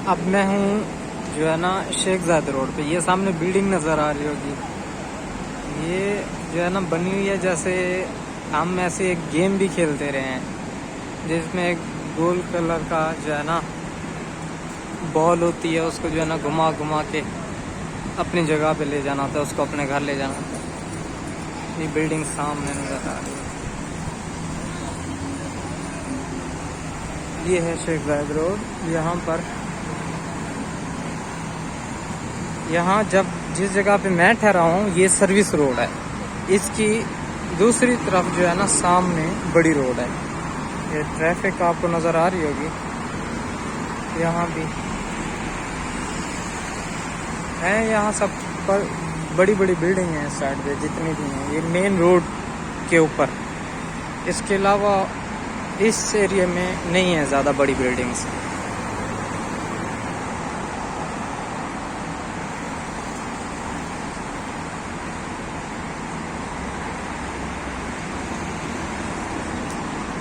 अब मैं हूँ जो है ना शेख ज़ायद रोड पे। ये सामने बिल्डिंग नज़र आ रही होगी, ये जो है ना बनी हुई है जैसे हम ऐसे एक गेम भी खेलते रहे हैं जिसमें एक गोल कलर का जो है ना बॉल होती है, उसको जो है ना घुमा घुमा के अपनी जगह पे ले जाना होता है, उसको अपने घर ले जाना होता है। ये बिल्डिंग सामने नज़र आ रही है, ये है शेख ज़ायद रोड। यहाँ जब जिस जगह पे मैं ठहरा हूँ ये सर्विस रोड है, इसकी दूसरी तरफ जो है ना सामने बड़ी रोड है। ये ट्रैफिक आपको नज़र आ रही होगी, यहाँ भी है। यहाँ सब पर बड़ी बड़ी बिल्डिंग हैं इस साइड पे जितनी भी हैं, ये मेन रोड के ऊपर। इसके अलावा इस एरिया में नहीं है ज़्यादा बड़ी बिल्डिंग्स।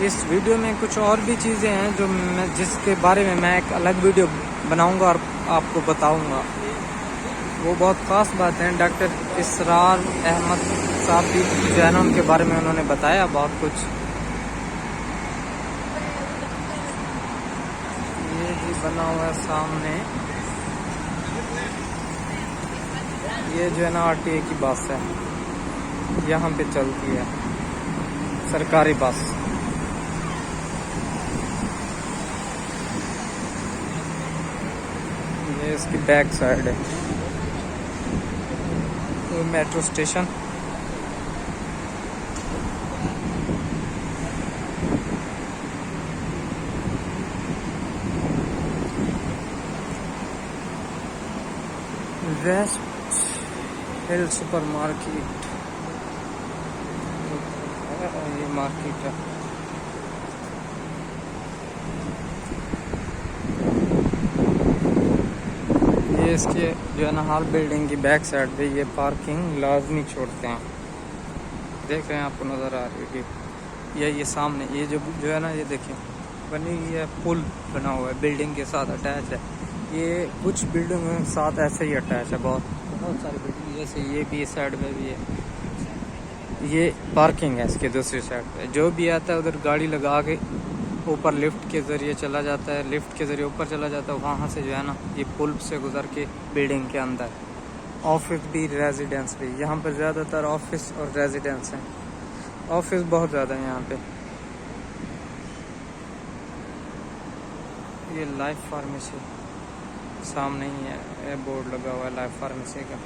इस वीडियो में कुछ और भी चीज़ें हैं जो जिसके बारे में मैं एक अलग वीडियो बनाऊंगा और आपको बताऊंगा। वो बहुत ख़ास बात है। डॉक्टर इसरार अहमद साहब भी जो है ना उनके बारे में उन्होंने बताया बहुत कुछ। ये भी बना हुआ है सामने, ये जो है ना RTA की बस है, यहाँ पे चलती है सरकारी बस। ये इसकी बैक साइड है, वो मेट्रो स्टेशन। वेस्ट हिल सुपर मार्केट, ये मार्केट है। ये इसके जो है ना हर बिल्डिंग की बैक साइड पे ये पार्किंग लाजमी छोड़ते हैं। देख रहे हैं, आपको नज़र आ रही होगी। ये सामने ये जो है ना, ये देखिए बनी हुई है, पुल बना हुआ है, बिल्डिंग के साथ अटैच है। ये कुछ बिल्डिंग के साथ ऐसे ही अटैच है, बहुत सारी बिल्डिंग, जैसे ये भी इस साइड में भी है। ये पार्किंग है इसके दूसरी साइड पे। जो भी आता है उधर गाड़ी लगा के ऊपर लिफ्ट के ज़रिए चला जाता है, लिफ्ट के ज़रिए ऊपर चला जाता है, वहाँ से जो है ना ये पुल से गुजर के बिल्डिंग के अंदर। ऑफिस भी रेजिडेंस भी, यहाँ पर ज़्यादातर ऑफिस और रेजिडेंस हैं। ऑफिस बहुत ज़्यादा है यहाँ पे। ये लाइफ फार्मेसी सामने ही है, बोर्ड लगा हुआ है लाइफ फार्मेसी का।